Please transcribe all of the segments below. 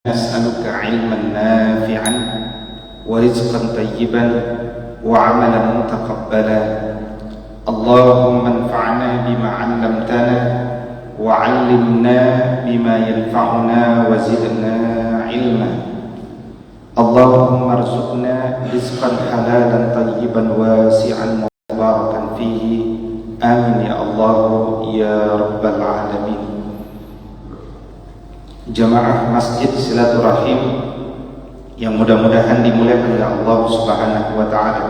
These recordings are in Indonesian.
نسألك علما نافعا ورزقا طيبا وعملا متقبلا. اللهم انفعنا بما علمتنا وعلمنا بما ينفعنا وزدنا علما. اللهم ارزقنا رزقا حلالا طيبا واسعا مباركا فيه. آمين يا الله يا رب العالمين. Jamaah Masjid Silaturahim yang mudah-mudahan dimuliakan oleh Allah Subhanahu wa taala.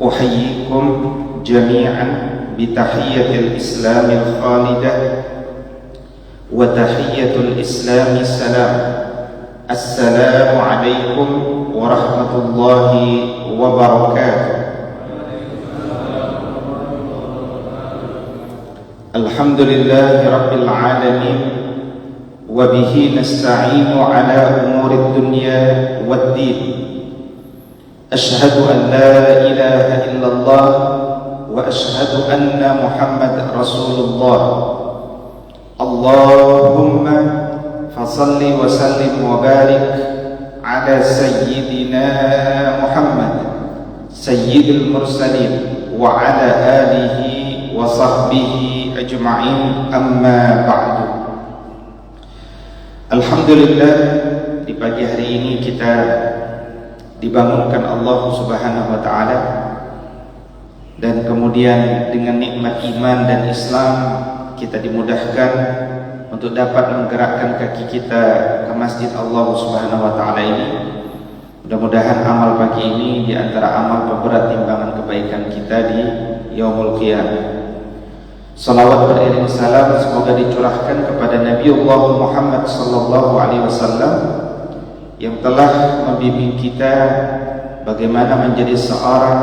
Uhayyikum jami'an bi tahiyyatil Islamil khalidah wa tahiyyatul Islami salam. Assalamu alaikum warahmatullahi wabarakatuh. Alhamdulillahi rabbil alamin. وبه نستعين على أمور الدنيا والدين. أشهد أن لا إله إلا الله وأشهد أن محمد رسول الله. اللهم فصل وسلم وبارك على سيدنا محمد سيد المرسلين وعلى آله وصحبه أجمعين. أما بعد. Alhamdulillah, di pagi hari ini kita dibangunkan Allah Subhanahu wa taala, dan kemudian dengan nikmat iman dan Islam kita dimudahkan untuk dapat menggerakkan kaki kita ke masjid Allah Subhanahu wa taala ini. Mudah-mudahan amal pagi ini di antara amal pemberat timbangan kebaikan kita di yaumul qiyamah. Salawat beriring salam semoga dicurahkan kepada Nabiullah Muhammad sallallahu alaihi wasallam yang telah membimbing kita bagaimana menjadi seorang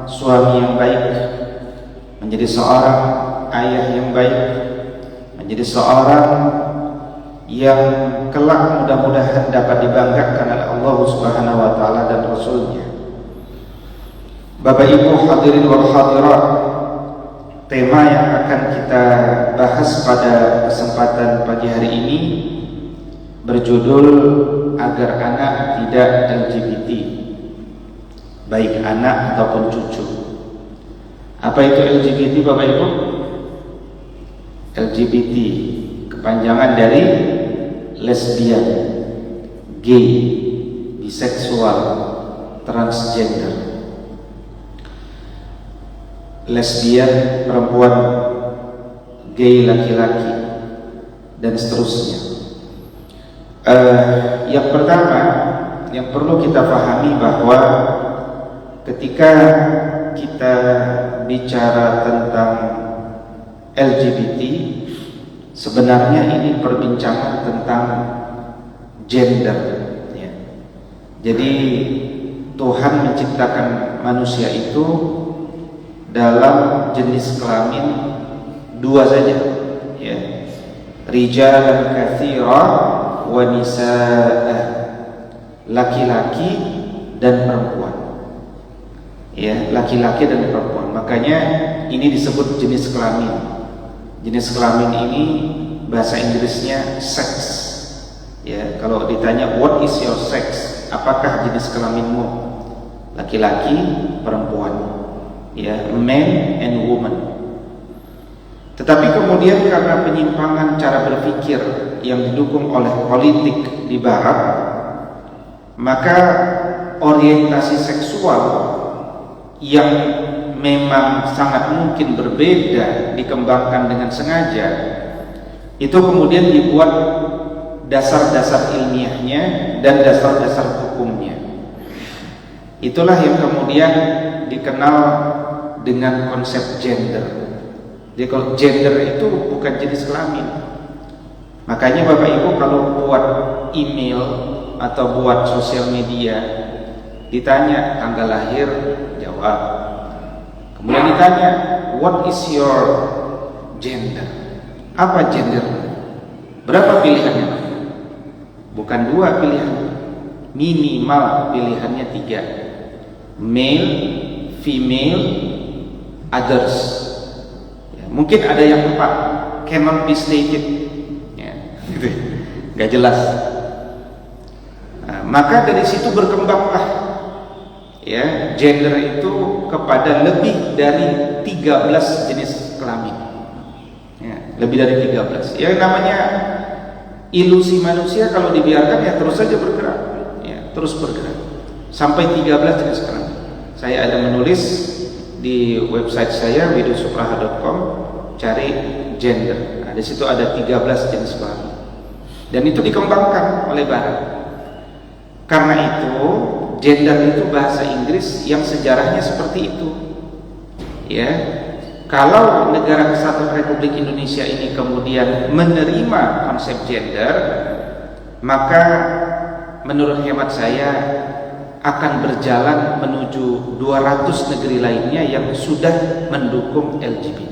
suami yang baik, menjadi seorang ayah yang baik, menjadi seorang yang kelak mudah-mudahan dapat dibanggakan oleh Allah Subhanahu wa taala dan Rasulnya. Bapak Ibu hadirin wal hadirat, tema yang akan kita bahas pada kesempatan pagi hari ini berjudul agar anak tidak LGBT, baik anak ataupun cucu. Apa itu LGBT Bapak Ibu? LGBT kepanjangan dari lesbian, gay, biseksual, transgender. Lesbian perempuan, gay laki-laki, dan seterusnya. Yang pertama yang perlu kita pahami bahwa ketika kita bicara tentang LGBT, sebenarnya ini perbincangan tentang gender, ya. Jadi Tuhan menciptakan manusia itu dalam jenis kelamin dua saja, ya, rijalan katsira wa nisaa, laki-laki dan perempuan, ya, laki-laki dan perempuan. Makanya ini disebut jenis kelamin. Jenis kelamin ini bahasa Inggrisnya sex, ya. Kalau ditanya what is your sex, apakah jenis kelaminmu, laki-laki, perempuan, ya, man and woman. Tetapi kemudian karena penyimpangan cara berpikir yang didukung oleh politik di barat, maka orientasi seksual yang memang sangat mungkin berbeda dikembangkan dengan sengaja, itu kemudian dibuat dasar-dasar ilmiahnya dan dasar-dasar hukumnya. Itulah yang kemudian dikenal dengan konsep gender. Jadi kalau gender itu bukan jenis kelamin. Makanya Bapak Ibu kalau buat email atau buat sosial media, ditanya tanggal lahir, jawab. Kemudian ditanya what is your gender, apa gender, berapa pilihannya? Bukan dua pilihan, minimal pilihannya 3, male, female, others, ya, mungkin ada yang 4, cannot be stated, ya, gitu. nggak jelas. Nah, maka dari situ berkembanglah ya gender itu kepada lebih dari 13 jenis kelamin. Ya, lebih dari 13. Ya namanya ilusi manusia, kalau dibiarkan ya terus saja bergerak, ya terus bergerak sampai 13 jenis kelamin. Saya ada menulis di website saya widusupraha.com, cari gender. Nah, di situ ada 13 jenis kelamin. Dan itu dikembangkan oleh Barat. Karena itu, gender itu bahasa Inggris yang sejarahnya seperti itu. Ya. Kalau Negara Kesatuan Republik Indonesia ini kemudian menerima konsep gender, maka menurut hemat saya akan berjalan menuju 200 negeri lainnya yang sudah mendukung LGBT.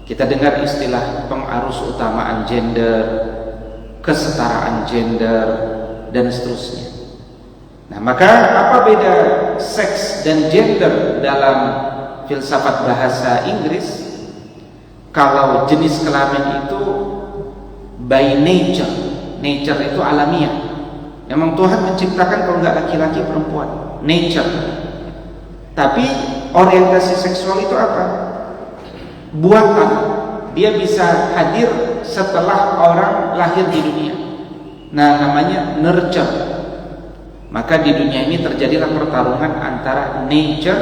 Kita dengar istilah pengarus utamaan gender, kesetaraan gender, dan seterusnya. Nah, maka apa beda seks dan gender dalam filsafat bahasa Inggris? Kalau jenis kelamin itu by nature, nature itu alamiah. Memang Tuhan menciptakan kalau nggak laki-laki perempuan, nature. Tapi orientasi seksual itu apa? Buatan. Dia bisa hadir setelah orang lahir di dunia. Nah, namanya nurture. Maka di dunia ini terjadilah pertarungan antara nature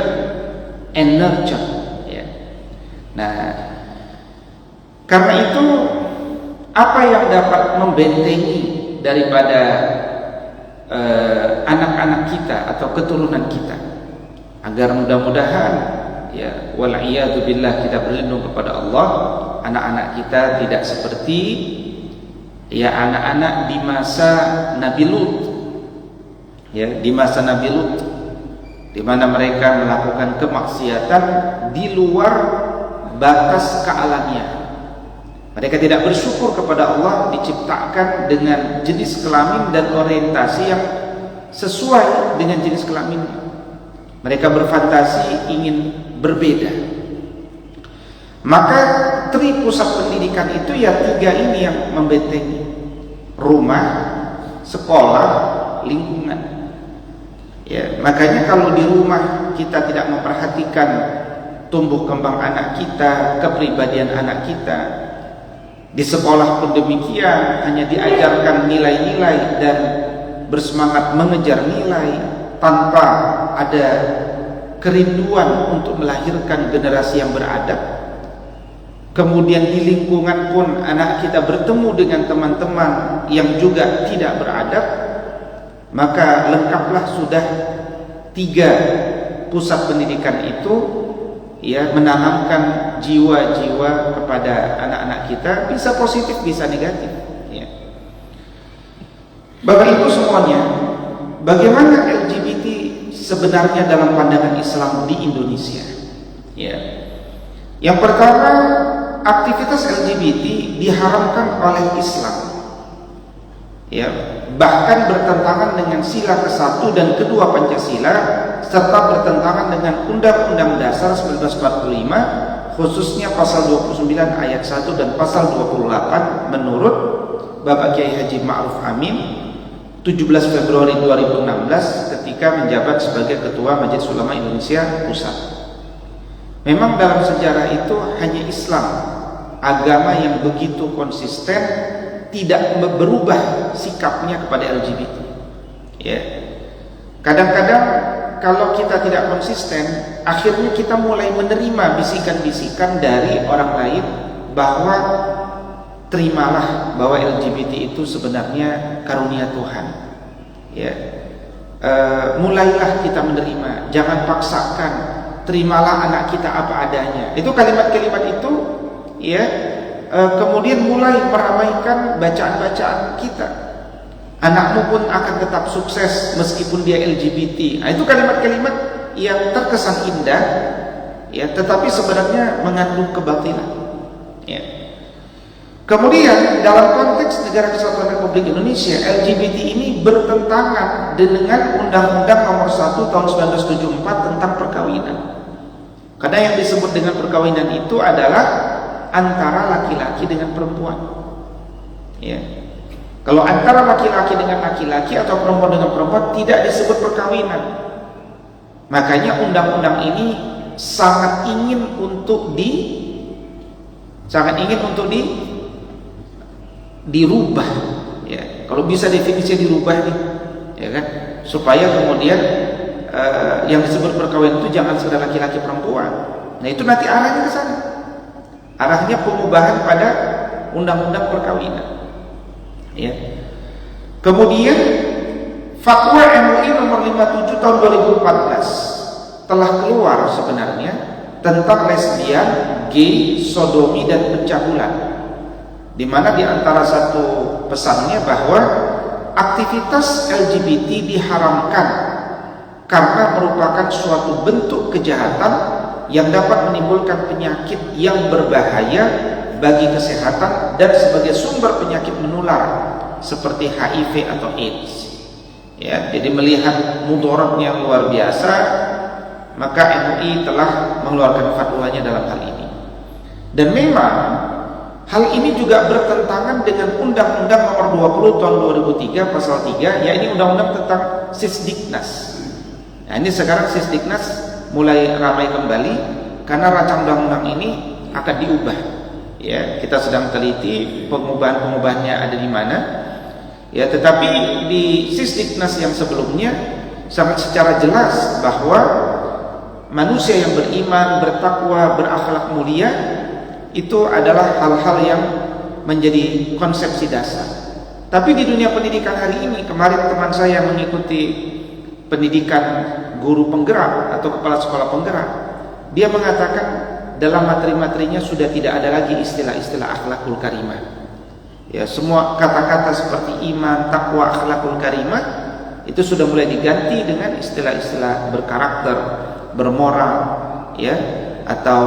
and nurture. Ya. Nah, karena itu apa yang dapat membentengi daripada anak-anak kita atau keturunan kita agar mudah-mudahan ya wal'iyadu billah kita berlindung kepada Allah, anak-anak kita tidak seperti ya anak-anak di masa Nabi Lut. Ya, di masa Nabi Lut, di mana mereka melakukan kemaksiatan di luar batas kealamian. Mereka tidak bersyukur kepada Allah diciptakan dengan jenis kelamin dan orientasi yang sesuai dengan jenis kelamin. Mereka berfantasi ingin berbeda. Maka tri pusat pendidikan itu ya 3 ini yang membentengi: rumah, sekolah, lingkungan. Ya, makanya kalau di rumah kita tidak memperhatikan tumbuh kembang anak kita, kepribadian anak kita, di sekolah pun demikian, hanya diajarkan nilai-nilai dan bersemangat mengejar nilai tanpa ada kerinduan untuk melahirkan generasi yang beradab. Kemudian di lingkungan pun anak kita bertemu dengan teman-teman yang juga tidak beradab, maka lengkaplah sudah 3 pusat pendidikan itu ya menanamkan jiwa-jiwa kepada anak-anak kita, bisa positif bisa negatif ya. Bapak Ibu semuanya, bagaimana LGBT sebenarnya dalam pandangan Islam di Indonesia? Ya. Yang pertama, aktivitas LGBT diharamkan oleh Islam. Ya, bahkan bertentangan dengan sila ke-1 dan ke-2 Pancasila, serta bertentangan dengan Undang-Undang Dasar 1945, khususnya pasal 29 ayat 1 dan pasal 28 menurut Bapak Kiai Haji Ma'ruf Amin 17 Februari 2016 ketika menjabat sebagai Ketua Majelis Ulama Indonesia Pusat. Memang dalam sejarah itu hanya Islam, agama yang begitu konsisten, tidak berubah sikapnya kepada LGBT. Ya. Kadang-kadang kalau kita tidak konsisten, akhirnya kita mulai menerima bisikan-bisikan dari orang lain bahwa terimalah bahwa LGBT itu sebenarnya karunia Tuhan. Ya. Mulailah kita menerima, jangan paksakan, terimalah anak kita apa adanya. Itu kalimat-kalimat itu ya kemudian mulai meramaikan bacaan-bacaan kita. Anakmu pun akan tetap sukses meskipun dia LGBT. Nah, itu kalimat-kalimat yang terkesan indah, ya, tetapi sebenarnya mengandung kebatilan. Ya. Kemudian dalam konteks Negara Kesatuan Republik Indonesia, LGBT ini bertentangan dengan Undang-Undang Nomor 1 Tahun 1974 tentang perkawinan. Karena yang disebut dengan perkawinan itu adalah antara laki-laki dengan perempuan. Ya. Kalau antara laki-laki dengan laki-laki atau perempuan dengan perempuan tidak disebut perkawinan. Makanya undang-undang ini sangat ingin untuk dirubah, ya. Kalau bisa definisi dirubah nih, ya kan, supaya kemudian yang disebut perkawinan itu jangan sekedar laki-laki perempuan. Nah itu nanti arahnya ke sana, arahnya pengubahan pada undang-undang perkawinan. Ya. Kemudian Fatwa MUI nomor 57 tahun 2014 telah keluar sebenarnya tentang lesbian, gay, sodomi dan pencabulan, di mana di antara satu pesannya bahwa aktivitas LGBT diharamkan karena merupakan suatu bentuk kejahatan yang dapat menimbulkan penyakit yang berbahaya bagi kesehatan dan sebagai sumber penyakit menular seperti HIV atau AIDS. Ya, jadi melihat mudaratnya luar biasa, maka MUI telah mengeluarkan fatwanya dalam hal ini. Dan memang hal ini juga bertentangan dengan Undang-Undang Nomor 20 Tahun 2003 Pasal 3, yaitu Undang-Undang tentang Sisdiknas. Nah, ini sekarang Sisdiknas mulai ramai kembali karena rancangan undang-undang ini akan diubah. Ya, kita sedang teliti pengubahan-pengubahannya ada di mana. Ya, tetapi di Sisdiknas yang sebelumnya sangat secara jelas bahwa manusia yang beriman, bertakwa, berakhlak mulia itu adalah hal-hal yang menjadi konsepsi dasar. Tapi di dunia pendidikan hari ini, kemarin teman saya mengikuti pendidikan guru penggerak atau kepala sekolah penggerak, dia mengatakan dalam materi-materinya sudah tidak ada lagi istilah-istilah akhlakul karimah. Ya, semua kata-kata seperti iman, takwa, akhlakul karimah itu sudah mulai diganti dengan istilah-istilah berkarakter, bermoral, ya, atau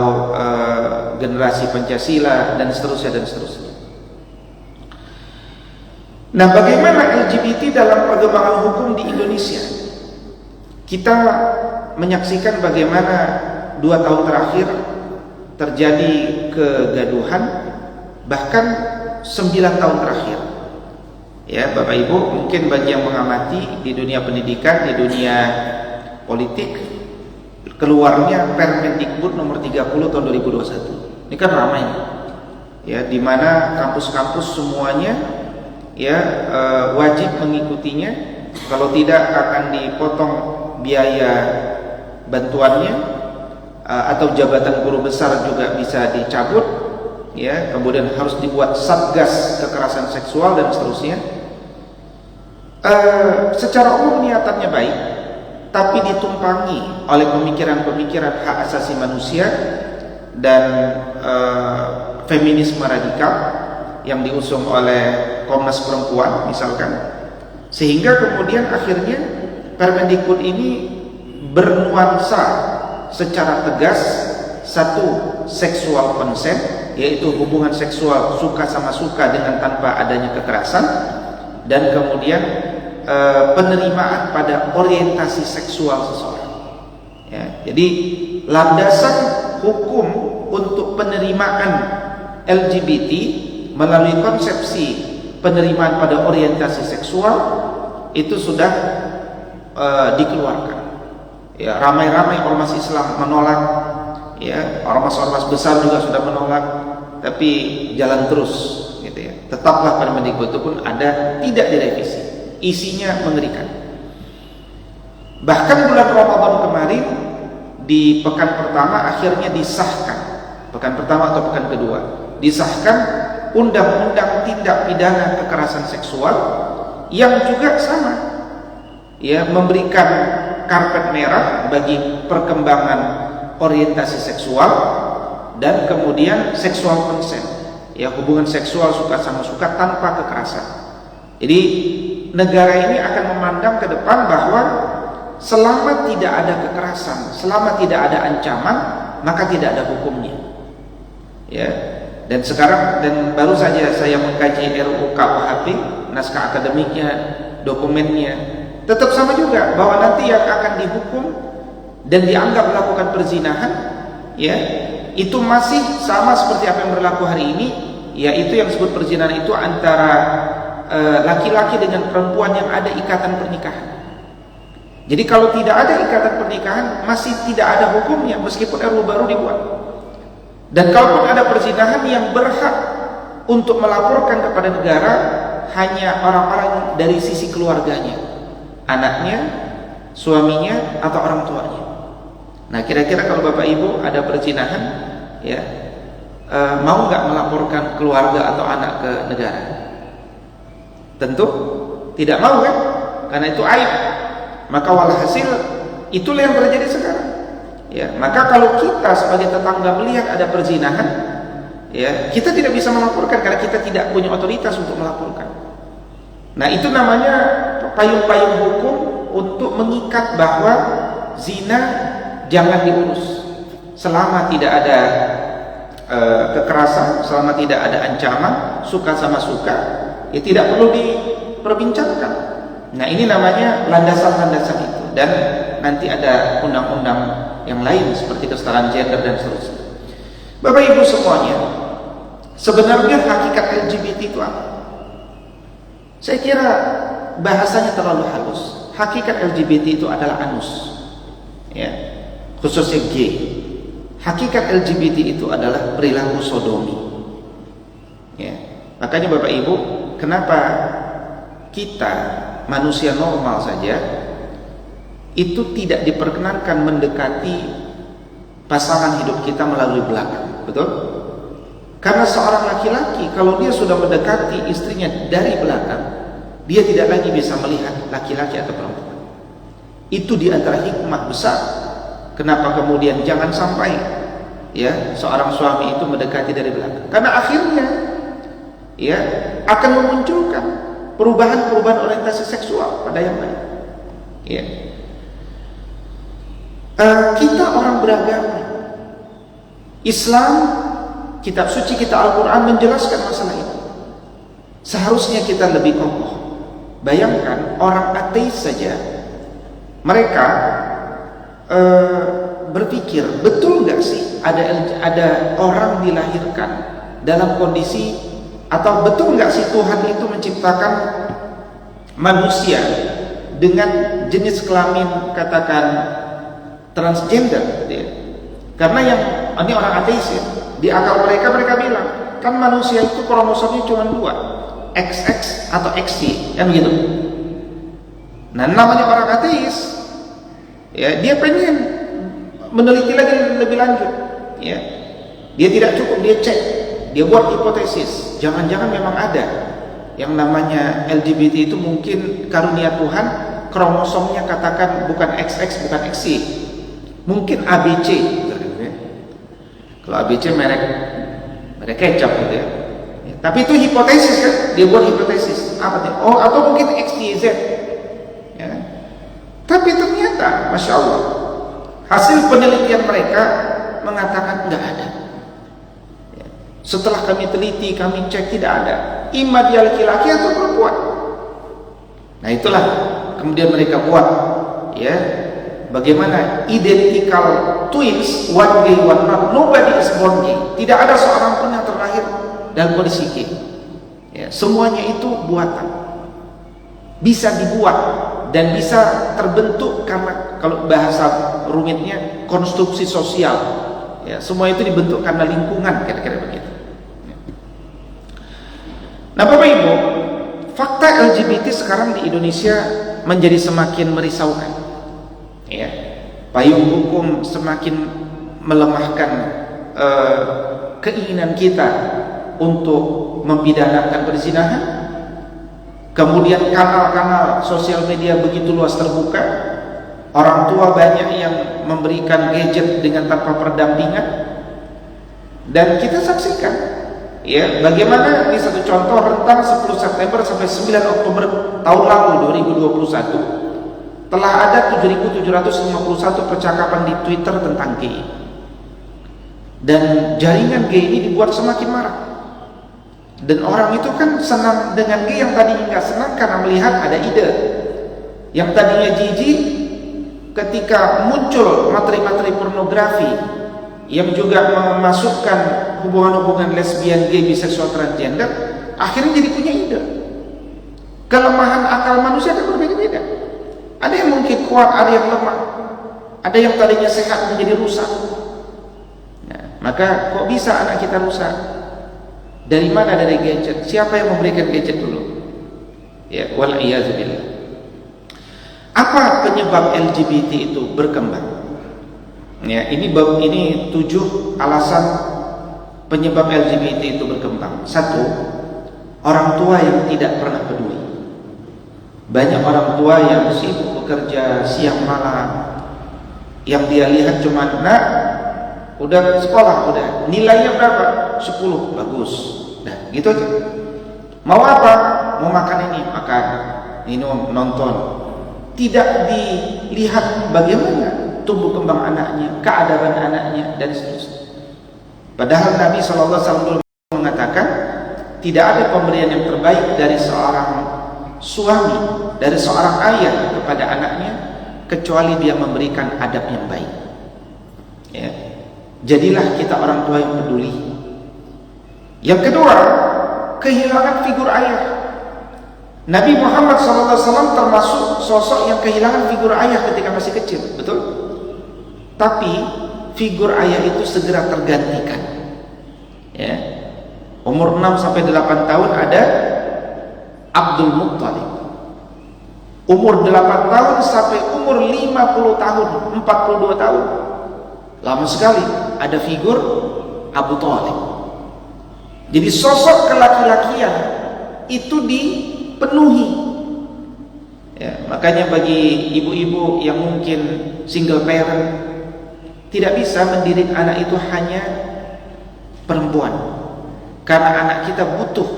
generasi Pancasila dan seterusnya dan seterusnya. Nah, bagaimana LGBT dalam perkembangan hukum di Indonesia? Kita menyaksikan bagaimana 2 tahun terakhir terjadi kegaduhan, bahkan 9 tahun terakhir. Ya, Bapak Ibu, mungkin bagi yang mengamati di dunia pendidikan, di dunia politik, keluarnya Permendikbud nomor 30 tahun 2021. Ini kan ramai. Ya, di mana kampus-kampus semuanya ya wajib mengikutinya. Kalau tidak akan dipotong biaya bantuannya, atau jabatan guru besar juga bisa dicabut. Ya, kemudian harus dibuat satgas kekerasan seksual dan seterusnya. Secara umum niatannya baik, tapi ditumpangi oleh pemikiran-pemikiran hak asasi manusia dan feminisme radikal yang diusung oleh Komnas Perempuan misalkan, sehingga kemudian akhirnya Permendikbud ini bernuansa secara tegas satu, seksual konsen, yaitu hubungan seksual suka sama suka dengan tanpa adanya kekerasan, dan kemudian penerimaan pada orientasi seksual seseorang. Ya, jadi landasan hukum untuk penerimaan LGBT melalui konsepsi penerimaan pada orientasi seksual itu sudah dikeluarkan. Ya, ramai-ramai ormas Islam menolak. Ya, ormas-ormas besar juga sudah menolak, tapi jalan terus, gitu ya. Tetaplah Permendikbud itu pun ada, tidak direvisi. Isinya mengerikan. Bahkan bulan Ramadan kemarin di pekan pertama akhirnya disahkan, pekan pertama atau pekan kedua, disahkan Undang-Undang Tindak Pidana Kekerasan Seksual yang juga sama, ya, memberikan karpet merah bagi perkembangan orientasi seksual dan kemudian seksual konsen, ya, hubungan seksual suka sama suka tanpa kekerasan. Jadi negara ini akan memandang ke depan bahwa selama tidak ada kekerasan, selama tidak ada ancaman, maka tidak ada hukumnya. Ya, dan sekarang dan baru saja saya mengkaji RUU KUHP, naskah akademiknya, dokumennya, tetap sama juga bahwa nanti yang akan dihukum dan dianggap melakukan perzinahan, ya, itu masih sama seperti apa yang berlaku hari ini, yaitu yang disebut perzinahan itu antara laki-laki dengan perempuan yang ada ikatan pernikahan. Jadi kalau tidak ada ikatan pernikahan masih tidak ada hukumnya meskipun RUU baru dibuat. Dan kalaupun ada perzinahan, yang berhak untuk melaporkan kepada negara hanya orang-orang dari sisi keluarganya, anaknya, suaminya, atau orang tuanya. Nah, kira-kira kalau Bapak Ibu ada perzinahan, ya, mau nggak melaporkan keluarga atau anak ke negara? Tentu tidak mau, kan? Karena itu aib. Maka walhasil itulah yang terjadi sekarang. Ya, maka kalau kita sebagai tetangga melihat ada perzinahan, ya, kita tidak bisa melaporkan karena kita tidak punya otoritas untuk melaporkan. Nah, itu namanya payung-payung hukum untuk mengikat bahwa zina jangan diurus selama tidak ada kekerasan, selama tidak ada ancaman, suka sama suka, ya tidak perlu diperbincangkan. Nah, ini namanya landasan-landasan itu. Dan nanti ada undang-undang yang lain seperti kesetaraan gender dan seterusnya. Bapak Ibu semuanya, sebenarnya hakikat LGBT itu apa? Saya kira bahasanya terlalu halus. Hakikat LGBT itu adalah anus, ya, khususnya gay. Hakikat LGBT itu adalah perilaku sodomi, ya. Makanya Bapak Ibu, kenapa kita manusia normal saja itu tidak diperkenankan mendekati pasangan hidup kita melalui belakang, betul? Karena seorang laki-laki kalau dia sudah mendekati istrinya dari belakang, dia tidak lagi bisa melihat laki-laki atau perempuan. Itu diantara hikmah besar kenapa kemudian jangan sampai, ya, seorang suami itu mendekati dari belakang. Karena akhirnya, ya, akan memunculkan perubahan-perubahan orientasi seksual pada yang lain. Ya. Kita orang beragama. Islam, kitab suci kita Al-Quran menjelaskan masalah itu. Seharusnya kita lebih kokoh. Bayangkan orang ateis saja, mereka berpikir, betul nggak sih ada orang dilahirkan dalam kondisi, atau betul nggak sih Tuhan itu menciptakan manusia dengan jenis kelamin katakan transgender, ya? Karena yang ini orang ateis, ya, di akal mereka bilang kan manusia itu kromosomnya cuma 2, XX atau XY, kan begitu. Nah, namanya orang ateis, ya, dia pengen meneliti lagi lebih lanjut, ya. Dia tidak cukup dia cek, dia buat hipotesis, jangan-jangan memang ada yang namanya LGBT itu mungkin karunia Tuhan, kromosomnya katakan bukan XX bukan XY, mungkin ABC, ya. Kalau ABC merek kecap gitu, ya. Tapi itu hipotesis, kan? Dia buat hipotesis apa dia? Oh, atau mungkin XYZ, ya. Tapi ternyata, masya Allah, hasil penelitian mereka mengatakan nggak ada. Ya. Setelah kami teliti, kami cek, tidak ada. Ima dia laki-laki atau perempuan. Nah, itulah kemudian mereka buat, ya, bagaimana identical twins, one gay one not, nobody is born gay. Tidak ada seorang pun yang terlahir dalam kondisi gay, ya, semuanya itu buatan, bisa dibuat dan bisa terbentuk karena, kalau bahasa rumitnya, konstruksi sosial, ya, semua itu dibentuk karena lingkungan, kira-kira begitu. Nah, Bapak Ibu, fakta LGBT sekarang di Indonesia menjadi semakin merisaukan, ya. Payung hukum semakin melemahkan keinginan kita untuk mempidanakan perzinahan. Kemudian kanal-kanal sosial media begitu luas terbuka. Orang tua banyak yang memberikan gadget dengan tanpa pendampingan. Dan kita saksikan, ya, bagaimana di satu contoh rentang 10 September sampai 9 Oktober tahun lalu 2021 telah ada 7.751 percakapan di Twitter tentang gay. Dan jaringan gay ini dibuat semakin marak. Dan orang itu kan senang dengan gay yang tadinya nggak senang karena melihat ada ide. Yang tadinya jijik ketika muncul materi-materi pornografi yang juga memasukkan hubungan-hubungan lesbian, gay, biseksual, transgender, akhirnya jadi punya ide. Kelemahan akal manusia kan berbeda-beda. Ada yang mungkin kuat, ada yang lemah. Ada yang tadinya sehat menjadi rusak. Nah, maka kok bisa anak kita rusak? Dari mana? Dari gadget. Siapa yang memberikan gadget dulu? Ya, wal iyadzubillah. Apa penyebab LGBT itu berkembang? Ya, ini 7 alasan penyebab LGBT itu berkembang. 1, orang tua yang tidak pernah peduli. Banyak orang tua yang sibuk bekerja siang malam, yang dia lihat cuma, nak, udah sekolah, udah nilainya berapa? 10, bagus. Nah, gitu aja. Mau apa? Mau makan ini, makan, minum, nonton. Tidak dilihat bagaimana tumbuh kembang anaknya, keadaban anaknya, dan seterusnya. Padahal Nabi SAW mengatakan, tidak ada pemberian yang terbaik dari seorang suami, dari seorang ayah kepada anaknya, kecuali dia memberikan adab yang baik. Ya. Jadilah kita orang tua yang peduli. Yang kedua, kehilangan figur ayah. Nabi Muhammad SAW termasuk sosok yang kehilangan figur ayah ketika masih kecil, betul? Tapi figur ayah itu segera tergantikan. Ya. Umur 6-8 tahun ada Abdul Muttalib. Umur 8 tahun sampai umur 50 tahun, 42 tahun. Lama sekali ada figur Abu Thalib. Jadi sosok kelaki-lakian itu dipenuhi. Ya, makanya bagi ibu-ibu yang mungkin single parent, tidak bisa mendidik anak itu hanya perempuan. Karena anak kita butuh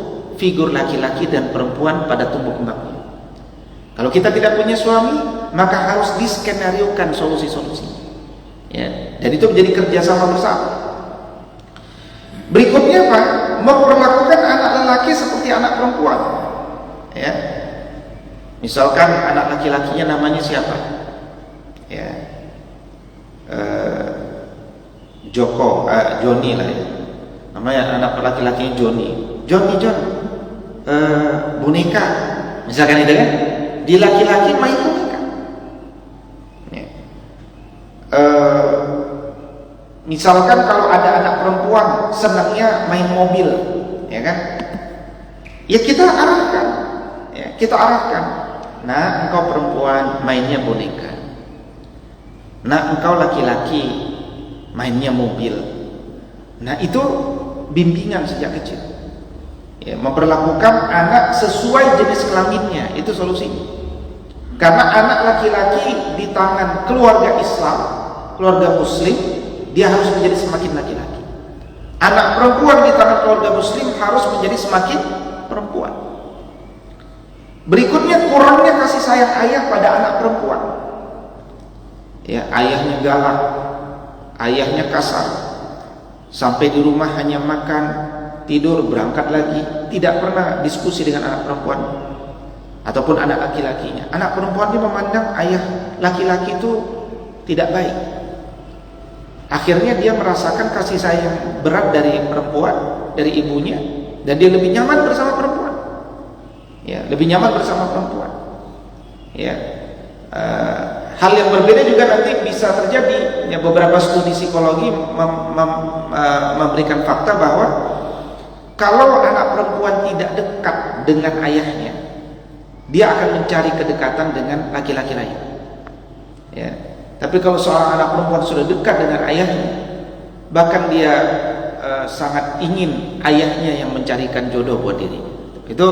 figur laki-laki dan perempuan pada tumbuh kembangnya. Kalau kita tidak punya suami, maka harus diskenariokan solusi-solusi. Ya, dan itu menjadi kerjasama bersama. Berikutnya apa? Memperlakukan anak lelaki seperti anak perempuan. Ya, misalkan anak laki-lakinya namanya siapa? Ya, Joni lah ya. Namanya anak laki-lakinya Joni. John, boneka. Misalkan itu kan? Di laki-laki main boneka. Ya. Misalkan kalau ada anak perempuan senangnya main mobil, ya kan? Ya kita arahkan. Ya, kita arahkan. Nah, engkau perempuan mainnya boneka. Nah, engkau laki-laki mainnya mobil. Nah, itu bimbingan sejak kecil. Ya, memperlakukan anak sesuai jenis kelaminnya, itu solusinya. Karena anak laki-laki di tangan keluarga Islam, keluarga Muslim, dia harus menjadi semakin laki-laki. Anak perempuan di tangan keluarga Muslim harus menjadi semakin perempuan. Berikutnya, kurangnya kasih sayang ayah pada anak perempuan. Ya, ayahnya galak, ayahnya kasar, sampai di rumah hanya makan, tidur, berangkat lagi, tidak pernah diskusi dengan anak perempuan ataupun anak laki-lakinya. Anak perempuan ini memandang ayah laki-laki itu tidak baik. Akhirnya dia merasakan kasih sayang berat dari perempuan, dari ibunya, dan dia lebih nyaman bersama perempuan. Ya, lebih nyaman bersama perempuan. Ya, hal yang berbeda juga nanti bisa terjadi. Ya, beberapa studi psikologi memberikan fakta bahwa kalau anak perempuan tidak dekat dengan ayahnya, dia akan mencari kedekatan dengan laki-laki lain. Ya. Tapi kalau seorang anak perempuan sudah dekat dengan ayahnya, bahkan dia sangat ingin ayahnya yang mencarikan jodoh buat diri. Itu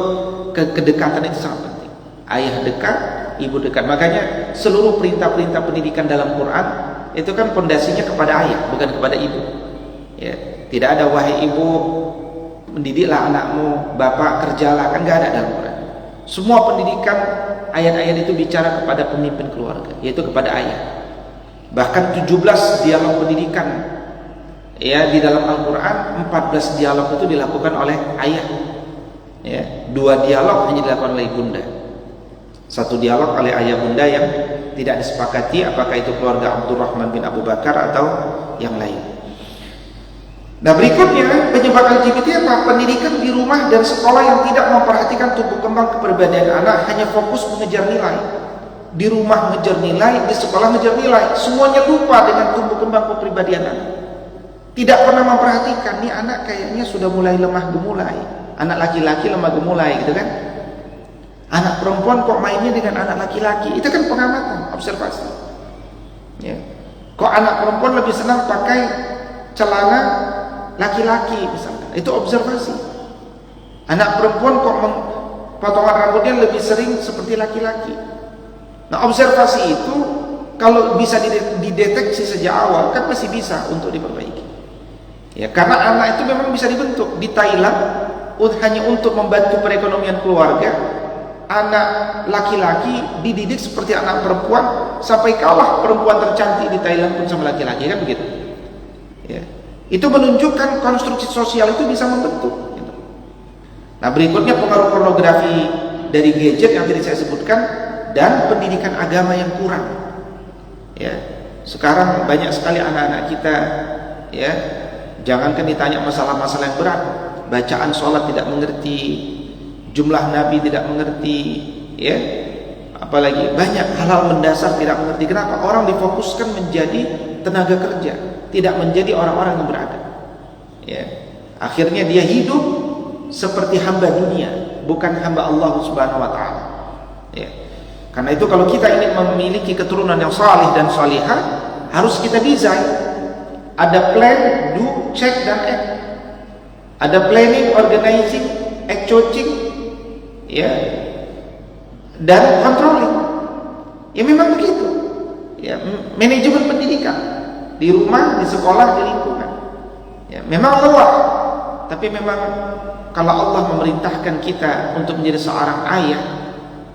kedekatan itu sangat penting. Ayah dekat, ibu dekat. Makanya seluruh perintah-perintah pendidikan dalam Quran itu kan pondasinya kepada ayah, bukan kepada ibu. Ya, tidak ada wahai ibu mendidiklah anakmu, bapak kerjalah, kan nggak ada dalam Quran. Semua pendidikan ayat-ayat itu bicara kepada pemimpin keluarga, yaitu kepada ayah. Bahkan 17 dialog pendidikan ya di dalam Al-Quran, 14 dialog itu dilakukan oleh ayah. Ya, 2 dialog hanya dilakukan oleh ibunda. 1 dialog oleh ayah bunda yang tidak disepakati apakah itu keluarga Abdurrahman bin Abu Bakar atau yang lain. Nah, berikutnya penyebab LGBT apa? Pendidikan di rumah dan sekolah yang tidak memperhatikan tumbuh kembang kepribadian anak, hanya fokus mengejar nilai. Di rumah ngejar nilai, di sekolah ngejar nilai, semuanya lupa dengan tumbuh kembang kepribadian anak. Tidak pernah memperhatikan, nih anak kayaknya sudah mulai lemah gemulai. Anak laki-laki lemah gemulai gitu kan. Anak perempuan kok mainnya dengan anak laki-laki. Itu kan pengamatan, observasi ya. Kok anak perempuan lebih senang pakai celana laki-laki misalkan, itu observasi. Anak perempuan kok potongan rambutnya lebih sering seperti laki-laki. Nah, observasi itu kalau bisa dideteksi sejak awal kan pasti bisa untuk diperbaiki. Ya, karena anak itu memang bisa dibentuk. Di Thailand hanya untuk membantu perekonomian keluarga, anak laki-laki dididik seperti anak perempuan, sampai kalah perempuan tercantik di Thailand pun sama laki-laki, kan begitu. Ya. Itu menunjukkan konstruksi sosial itu bisa membentuk. Nah, berikutnya pengaruh pornografi dari gadget yang tadi saya sebutkan, dan pendidikan agama yang kurang. Ya, sekarang banyak sekali anak-anak kita, ya, jangankan ditanya masalah-masalah yang berat, bacaan sholat tidak mengerti, jumlah nabi tidak mengerti, ya, apalagi banyak hal-hal mendasar tidak mengerti. Kenapa? Orang difokuskan menjadi tenaga kerja, tidak menjadi orang-orang yang beradab. Ya, akhirnya dia hidup seperti hamba dunia, bukan hamba Allah Subhanahu Wa Taala. Ya. Karena itu kalau kita ingin memiliki keturunan yang salih dan salihah, harus kita desain. Ada plan, do, check, dan act. Ada planning, organizing, coaching, ya, dan controlling. Ya memang begitu. Ya, manajemen pendidikan di rumah, di sekolah, di lingkungan. Ya, memang lelah, tapi memang kalau Allah memerintahkan kita untuk menjadi seorang ayah,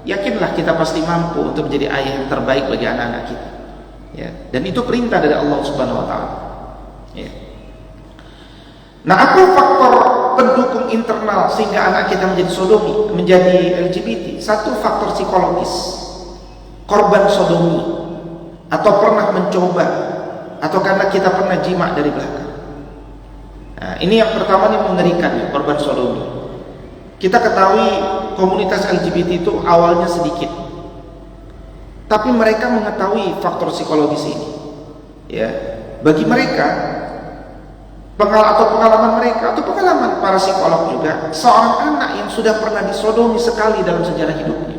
yakinlah kita pasti mampu untuk menjadi ayah yang terbaik bagi anak-anak kita. Ya, dan itu perintah dari Allah Subhanahu Wa Taala. Ya. Nah, apa faktor pendukung internal sehingga anak kita menjadi sodomi, menjadi LGBT? Satu, faktor psikologis, korban sodomi, atau pernah mencoba, atau karena kita pernah jima dari belakang. Nah, ini yang pertama nih mengerikan ya, korban sodomi. Kita ketahui komunitas LGBT itu awalnya sedikit, tapi mereka mengetahui faktor psikologis ini. Ya, bagi mereka pengalaman mereka atau pengalaman para psikolog juga, seorang anak yang sudah pernah disodomi sekali dalam sejarah hidupnya,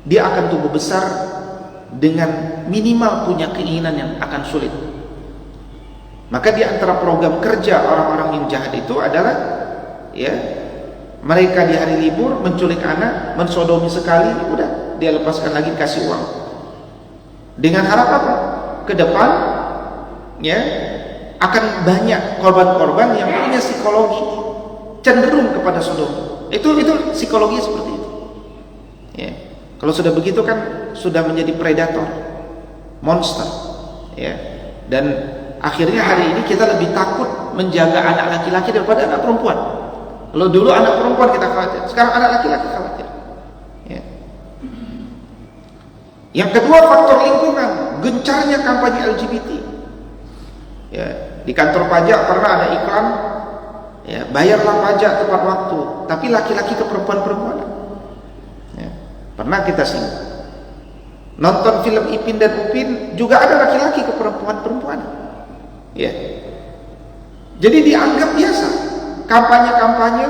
dia akan tumbuh besar dengan minimal punya keinginan yang akan sulit. Maka di antara program kerja orang-orang yang jahat itu adalah, ya, mereka di hari libur menculik anak, mensodomi sekali, udah dia lepaskan lagi, kasih uang. Dengan harap apa? Ke depan, ya, akan banyak korban-korban yang punya psikologi cenderung kepada sodomi. Itu psikologi seperti itu. Ya. Kalau sudah begitu kan sudah menjadi predator, monster. Ya. Dan akhirnya hari ini kita lebih takut menjaga anak laki-laki daripada anak perempuan. Kalau dulu anak perempuan kita khawatir, sekarang anak laki-laki khawatir. Ya. Yang kedua, faktor lingkungan, gencarnya kampanye LGBT. Ya, di kantor pajak pernah ada iklan, ya, bayarlah pajak tepat waktu, tapi laki-laki ke perempuan-perempuan. Ya, pernah kita singgung. Nonton film Ipin dan Upin juga ada laki-laki ke perempuan-perempuan. Ya. Jadi dianggap biasa kampanye-kampanye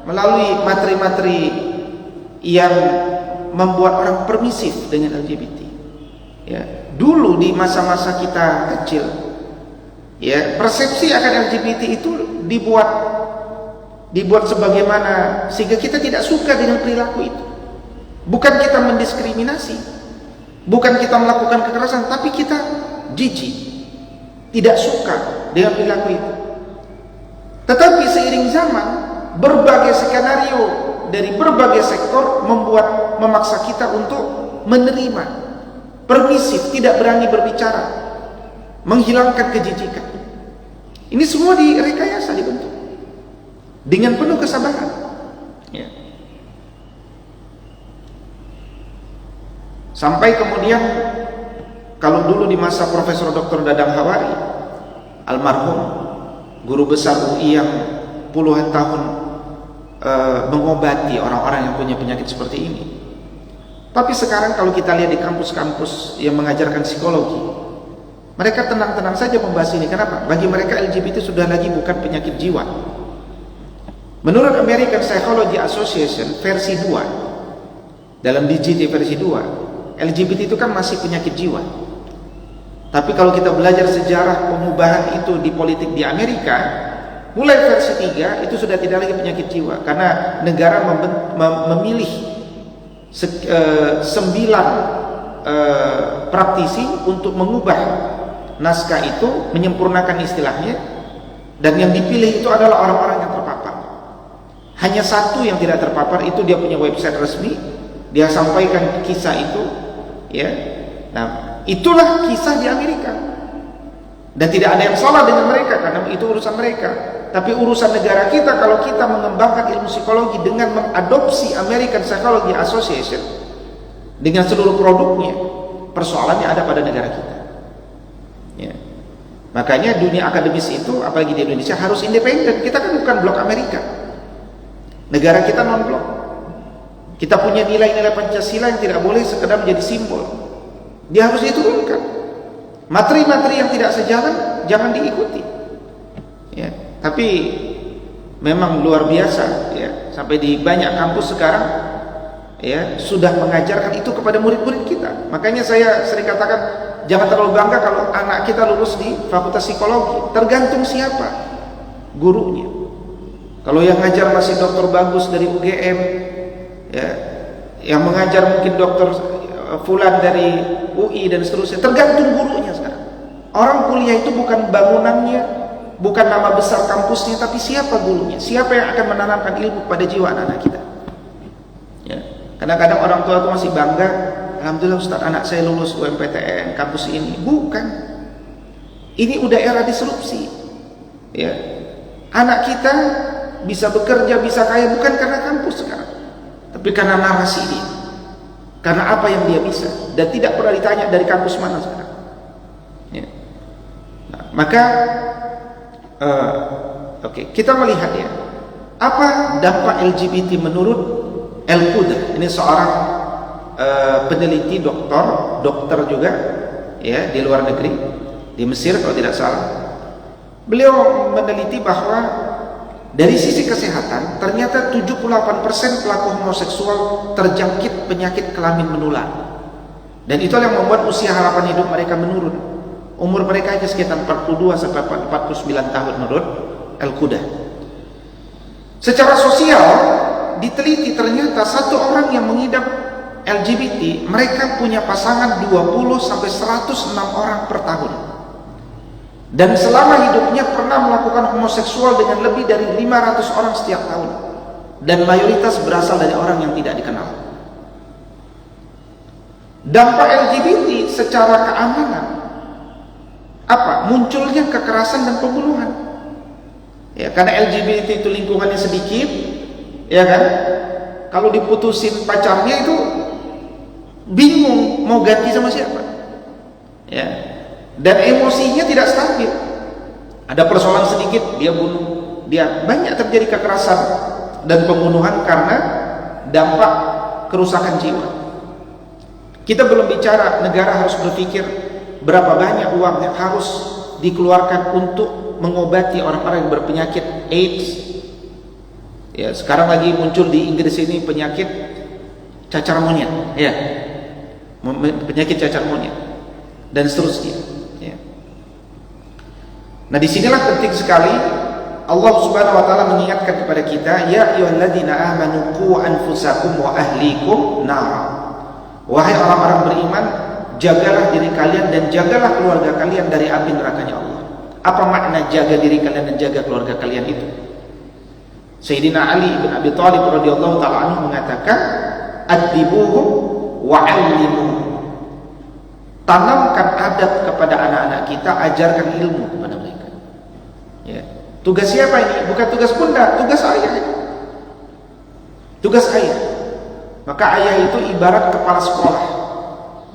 melalui materi-materi yang membuat orang permisif dengan LGBT. Ya, dulu di masa-masa kita kecil, ya, persepsi akan LGBT itu dibuat sebagaimana sehingga kita tidak suka dengan perilaku itu. Bukan kita mendiskriminasi, bukan kita melakukan kekerasan, tapi kita jijik, tidak suka dengan perilaku itu. Tetapi seiring zaman, berbagai skenario dari berbagai sektor memaksa kita untuk menerima, permisif, tidak berani berbicara, menghilangkan kejijikan. Ini semua direkayasa, dibentuk dengan penuh kesabaran. Ya. Sampai kemudian, kalau dulu di masa Profesor Dr. Dadang Hawari almarhum, guru besar UI yang puluhan tahun mengobati orang-orang yang punya penyakit seperti ini. Tapi sekarang kalau kita lihat di kampus-kampus yang mengajarkan psikologi, mereka tenang-tenang saja membahas ini. Kenapa? Bagi mereka LGBT sudah lagi bukan penyakit jiwa. Menurut American Psychology Association versi 2, dalam DGT versi 2, LGBT itu kan masih penyakit jiwa. Tapi kalau kita belajar sejarah pengubahan itu di politik di Amerika, mulai versi 3 itu sudah tidak lagi penyakit jiwa, karena negara memilih 9 praktisi untuk mengubah naskah itu, menyempurnakan istilahnya, dan yang dipilih itu adalah orang-orang yang terpapar. Hanya satu yang tidak terpapar, itu dia punya website resmi, dia sampaikan kisah itu, ya. Nah, itulah kisah di Amerika, dan tidak ada yang salah dengan mereka karena itu urusan mereka. Tapi urusan negara kita, kalau kita mengembangkan ilmu psikologi dengan mengadopsi American Psychology Association dengan seluruh produknya, persoalannya ada pada negara kita, ya. Makanya dunia akademis itu, apalagi di Indonesia, harus independen. Kita kan bukan blok Amerika, negara kita non blok. Kita punya nilai-nilai Pancasila yang tidak boleh sekedar menjadi simbol, dia harus diturunkan. Materi-materi yang tidak sejalan jangan diikuti, ya. Tapi memang luar biasa, ya, sampai di banyak kampus sekarang, ya, sudah mengajarkan itu kepada murid-murid kita. Makanya saya sering katakan, jangan terlalu bangga kalau anak kita lulus di Fakultas Psikologi. Tergantung siapa gurunya. Kalau yang ngajar masih dokter bagus dari UGM, ya, yang mengajar mungkin dokter fulan dari UI dan seterusnya, tergantung gurunya sekarang. Orang kuliah itu bukan bangunannya, bukan nama besar kampusnya, tapi siapa gurunya, siapa yang akan menanamkan ilmu pada jiwa anak-anak kita, ya. Kadang-kadang orang tua itu masih bangga, alhamdulillah Ustaz, anak saya lulus UMPTN kampus ini. Bukan, ini udah era disrupsi, ya. Anak kita bisa bekerja, bisa kaya bukan karena kampus sekarang, tapi karena narasi dia, karena apa yang dia bisa, dan tidak pernah ditanya dari kampus mana sekarang, ya. Nah, maka Oke, kita melihat, ya, apa dampak LGBT menurut Al-Qudah. Ini seorang peneliti, dokter juga, ya, di luar negeri, di Mesir kalau tidak salah. Beliau meneliti bahwa dari sisi kesehatan ternyata 78% pelaku homoseksual terjangkit penyakit kelamin menular, dan itu yang membuat usia harapan hidup mereka menurun. Umur mereka hanya sekitar 42 sampai 49 tahun menurut Al-Qudah. Secara sosial diteliti, ternyata satu orang yang mengidap LGBT, mereka punya pasangan 20 sampai 106 orang per tahun. Dan selama hidupnya pernah melakukan homoseksual dengan lebih dari 500 orang setiap tahun. Dan mayoritas berasal dari orang yang tidak dikenal. Dampak LGBT secara keamanan apa? Munculnya kekerasan dan pembunuhan, ya, karena LGBT itu lingkungannya sedikit, ya kan. Kalau diputusin pacarnya itu bingung mau ganti sama siapa, ya, dan emosinya tidak stabil. Ada persoalan sedikit dia bunuh, dia banyak terjadi kekerasan dan pembunuhan karena dampak kerusakan jiwa. Kita belum bicara negara harus berpikir berapa banyak uang yang harus dikeluarkan untuk mengobati orang-orang yang berpenyakit AIDS. Ya, sekarang lagi muncul di Inggris ini penyakit cacar monyet, ya, penyakit cacar monyet dan seterusnya, ya. Nah, disinilah penting sekali Allah Subhanahu Wa Taala mengingatkan kepada kita, ya ayyuhalladzina amanu qu anfusakum wa ahlikum nar. Wahai orang-orang beriman, jagalah diri kalian dan jagalah keluarga kalian dari api nerakanya Allah. Apa makna jaga diri kalian dan jaga keluarga kalian itu? Sayyidina Ali bin Abi Thalib radhiyallahu ta'ala anhu mengatakan, adibuhum wa'allimuhum. Tanamkan adab kepada anak-anak kita, ajarkan ilmu kepada mereka, ya. Tugas siapa ini? Bukan tugas bunda, tugas ayah itu. Tugas ayah. Maka ayah itu ibarat kepala sekolah,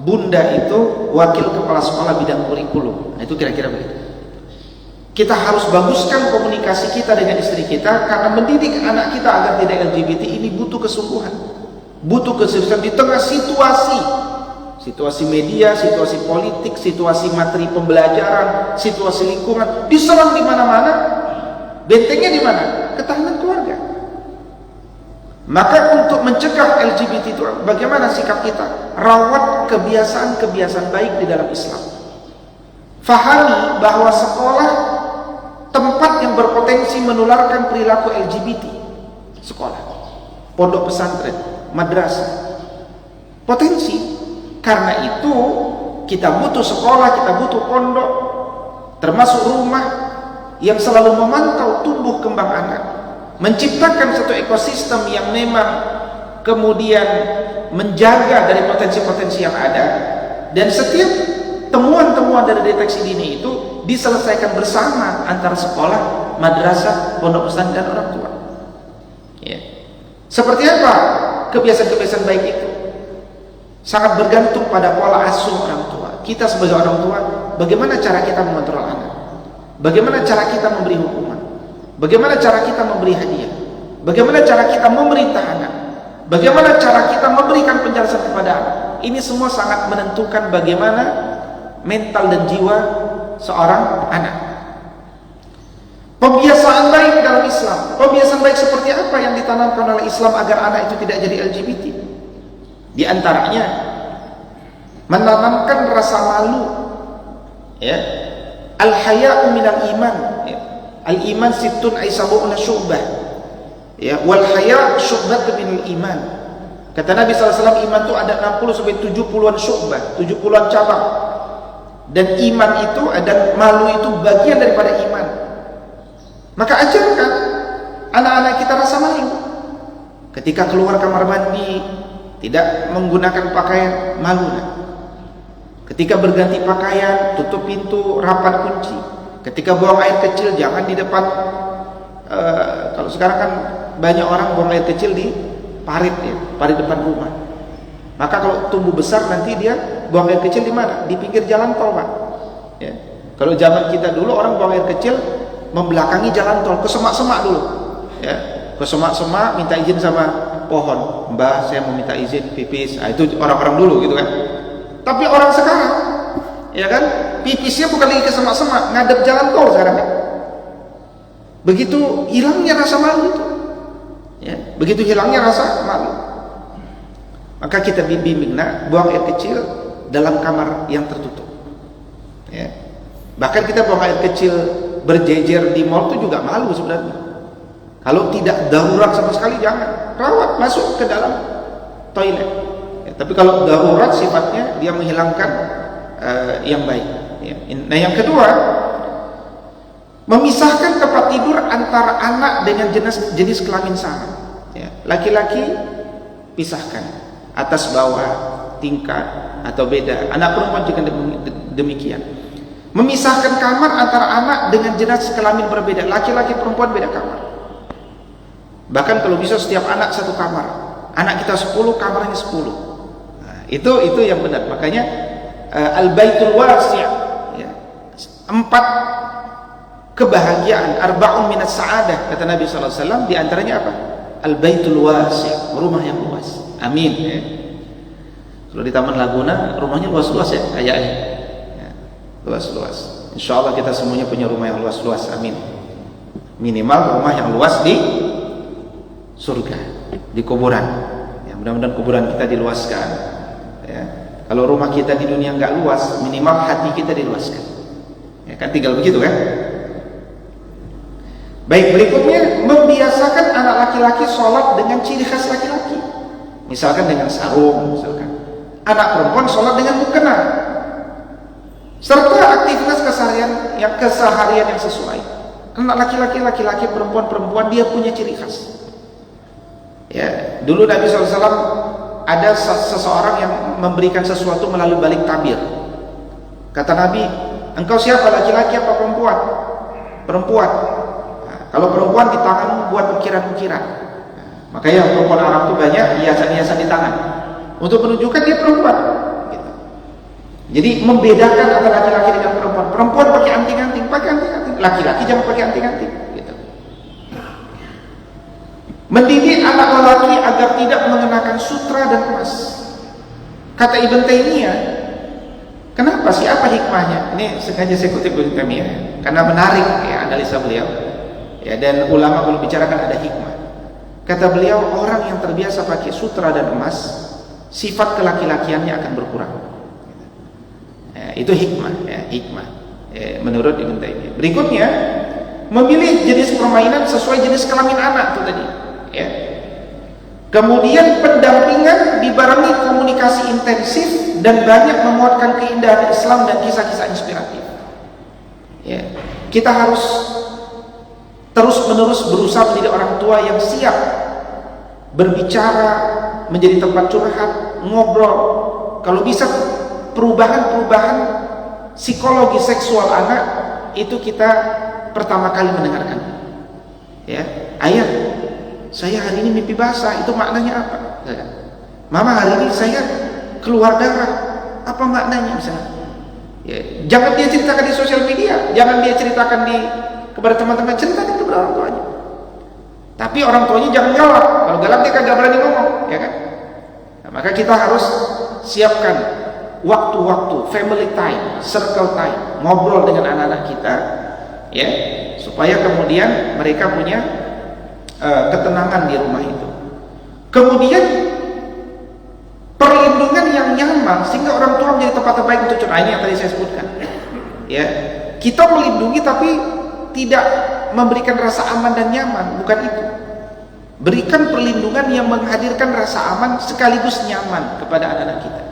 bunda itu wakil kepala sekolah bidang kurikulum. Nah, itu kira-kira begitu. Kita harus baguskan komunikasi kita dengan istri kita, karena mendidik anak kita agar tidak LGBT ini butuh kesungguhan, butuh keseriusan di tengah situasi media, situasi politik, situasi materi pembelajaran, situasi lingkungan, diserang di mana-mana. Bentengnya di mana? Ketahanan keluarga. Maka untuk mencegah LGBT itu bagaimana sikap kita? Rawat kebiasaan-kebiasaan baik di dalam Islam. Fahami bahwa sekolah tempat yang berpotensi menularkan perilaku LGBT. Sekolah, pondok pesantren, madrasah, potensi. Karena itu kita butuh sekolah, kita butuh pondok, termasuk rumah yang selalu memantau tumbuh kembang anak, menciptakan satu ekosistem yang memang kemudian menjaga dari potensi-potensi yang ada, dan setiap temuan-temuan dari deteksi dini itu diselesaikan bersama antara sekolah, madrasah, pondok pesantren dan orang tua. Ya. Seperti apa kebiasaan-kebiasaan baik itu? Sangat bergantung pada pola asuh orang tua. Kita sebagai orang tua, bagaimana cara kita mengontrol anak? Bagaimana cara kita memberi hukuman? Bagaimana cara kita memberi hadiah? Bagaimana cara kita memerintah anak? Bagaimana cara kita memberikan penjelasan kepada anak? Ini semua sangat menentukan bagaimana mental dan jiwa seorang anak. Pembiasaan baik dalam Islam. Pembiasaan baik seperti apa yang ditanamkan oleh Islam agar anak itu tidak jadi LGBT? Di antaranya menanamkan rasa malu, ya. Al-haya'u minal iman, ya. Al-iman sittun aisabu'una syu'bah, ya. Wal haya' syu'batun minal iman. Kata Nabi SAW, iman itu ada 60 sampai 70-an syu'bah, 70-an cabang. Dan iman itu, dan malu itu bagian daripada iman. Maka ajarkan anak-anak kita rasa malu. Ketika keluar kamar mandi, tidak menggunakan pakaian, malu. Ketika berganti pakaian, tutup pintu, rapat kunci. Ketika buang air kecil, jangan di depan. Kalau sekarang kan banyak orang buang air kecil di parit, ya, parit depan rumah. Maka kalau tumbuh besar nanti dia buang air kecil di mana? Di pinggir jalan tol, Pak. Ya. Kalau zaman kita dulu orang buang air kecil membelakangi jalan tol, ke semak-semak dulu. Ya, ke semak-semak minta izin sama pohon, Mbah saya mau minta izin pipis. Nah, itu orang-orang dulu gitu kan. Tapi orang sekarang, ya kan, pipisnya bukan lagi ke semak-semak, ngadep jalan tol sekarang kan. Begitu hilangnya rasa malu itu, ya, begitu hilangnya rasa malu. Maka kita bimbing nak buang air kecil dalam kamar yang tertutup. Ya. Bahkan kita buang air kecil berjejer di mal itu juga malu sebenarnya. Kalau tidak darurat sama sekali jangan, rawat, masuk ke dalam toilet. Ya, tapi kalau darurat sifatnya dia menghilangkan yang baik. Ya. Nah yang kedua, memisahkan tempat tidur antara anak dengan jenis kelamin sama. Ya. Laki-laki pisahkan, atas bawah, tingkat atau beda. Anak perempuan juga demikian. Memisahkan kamar antara anak dengan jenis kelamin berbeda. Laki-laki perempuan beda kamar. Bahkan kalau bisa setiap anak satu kamar. Anak kita 10, kamarnya 10. Nah, itu yang benar. Makanya al-baitul wasi', ya. 4 kebahagiaan, arba'un minas sa'adah kata Nabi SAW. Di antaranya apa? Al-baitul wasi', rumah yang luas. Amin. Ya. Kalau di Taman Laguna rumahnya luas-luas ya kayaknya. Ya, luas-luas. Insyaallah kita semuanya punya rumah yang luas-luas. Amin. Minimal rumah yang luas di surga, di kuburan. Ya, mudah-mudahan kuburan kita diluaskan. Ya. Kalau rumah kita di dunia nggak luas, minimal hati kita diluaskan. Ya, kan tinggal begitu kan? Baik, berikutnya membiasakan anak laki-laki sholat dengan ciri khas laki-laki. Misalkan dengan sarung, misalkan. Anak perempuan sholat dengan mukena. Serta aktivitas keseharian yang sesuai. Anak laki-laki, perempuan dia punya ciri khas. Ya, dulu Nabi SAW ada seseorang yang memberikan sesuatu melalui balik tabir. Kata Nabi, engkau siapa, laki-laki apa perempuan? Perempuan. Nah, kalau perempuan di tangan buat ukiran-ukiran. Nah, makanya perempuan Arab itu banyak hiasan-hiasan di tangan untuk menunjukkan dia perempuan. Gitu. Jadi membedakan antara laki-laki dengan perempuan. Perempuan pakai anting-anting, laki-laki jangan pakai anting-anting gitu. Mendidik anak lelaki agar tidak mengenakan sutra dan emas. Kata Ibn Taimiyah, kenapa sih, apa hikmahnya? Ini sengaja saya kutip Ibn Taimiyah karena menarik ya analisa beliau. Ya, dan ulama kalau bicarakan ada hikmah. Kata beliau, orang yang terbiasa pakai sutra dan emas, sifat kelaki-lakiannya akan berkurang. Ya, itu hikmah, ya, hikmah. Ya, menurut Ibn Taimiyah. Berikutnya, memilih jenis permainan sesuai jenis kelamin anak itu tadi. Ya. Kemudian pendampingan dibarengi komunikasi intensif dan banyak memuatkan keindahan Islam dan kisah-kisah inspiratif. Ya. Kita harus terus-menerus berusaha menjadi orang tua yang siap berbicara, menjadi tempat curhat, ngobrol. Kalau bisa perubahan-perubahan psikologi seksual anak itu kita pertama kali mendengarkan. Ya, ayah, saya hari ini mimpi basah, itu maknanya apa? Mama, hari ini saya keluar darah, apa maknanya misalnya? Ya, jangan dia ceritakan di sosial media, jangan dia ceritakan kepada teman-teman, ceritakan kepada orang tuanya. Tapi orang tuanya jangan galak, kalau galak dia kagak berani ngomong, ya kan? Nah, maka kita harus siapkan waktu-waktu, family time, circle time, ngobrol dengan anak-anak kita, ya, supaya kemudian mereka punya ketenangan di rumah itu. Kemudian perlindungan yang nyaman sehingga orang tua menjadi tempat terbaik untuk curhat. Ini yang tadi saya sebutkan. Ya, kita melindungi tapi tidak memberikan rasa aman dan nyaman, bukan itu. Berikan perlindungan yang menghadirkan rasa aman sekaligus nyaman kepada anak-anak kita.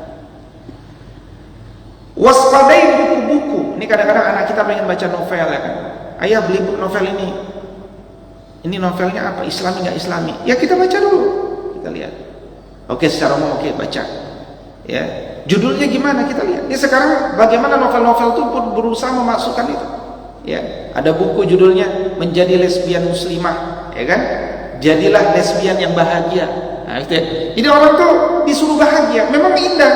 Waspadai buku-buku. Ini kadang-kadang anak kita pengen baca novel, ya kan? Ayah, beli buku novel ini. Ini novelnya apa? Islami nggak Islami? Ya kita baca dulu, kita lihat. Oke, secara umum oke, baca. Ya, judulnya gimana kita lihat. Ini sekarang bagaimana novel-novel itu pun berusaha memasukkan itu. Ya, ada buku judulnya Menjadi Lesbian Muslimah, ya kan? Jadilah lesbian yang bahagia. Nah, itu ya. Jadi orang tuh disuruh bahagia, memang indah.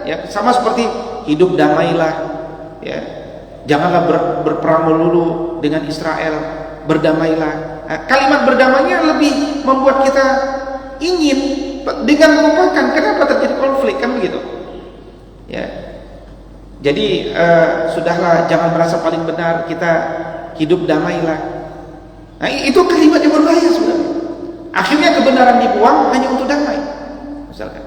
Ya, sama seperti hidup damailah. Ya, janganlah berperang melulu dengan Israel, berdamailah. Nah, kalimat berdamainya lebih membuat kita ingin dengan melupakan kenapa terjadi konflik, kan begitu. Ya. Jadi sudahlah, jangan merasa paling benar, kita hidup damailah. Nah, itu kalimat yang berbahaya sebenarnya. Akhirnya kebenaran dibuang hanya untuk damai, misalkan.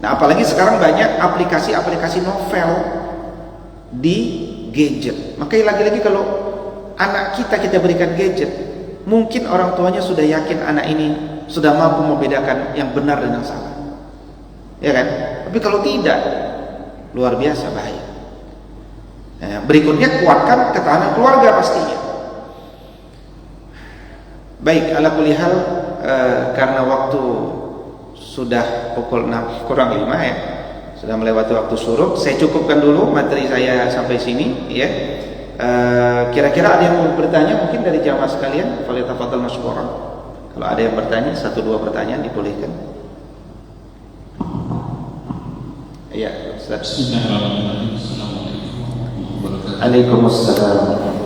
Nah, apalagi sekarang banyak aplikasi-aplikasi novel di gadget. Makanya lagi-lagi kalau anak kita berikan gadget, mungkin orang tuanya sudah yakin anak ini sudah mampu membedakan yang benar dan yang salah, ya kan? Tapi kalau tidak, luar biasa bahaya. Nah, berikutnya, kuatkan ketahanan keluarga pastinya. Baik, ala kulli hal, karena waktu sudah pukul 6 kurang 5 ya, sudah melewati waktu syuruk, saya cukupkan dulu materi saya sampai sini, ya. Kira-kira ada yang mau bertanya mungkin dari jamaah sekalian? Falyatafadhal masykuran. Kalau ada yang bertanya, 1-2 pertanyaan dibolehkan. Iya, Ustaz. Bismillahirrahmanirrahim. Assalamualaikum warahmatullahi wabarakatuh. Waalaikumsalam.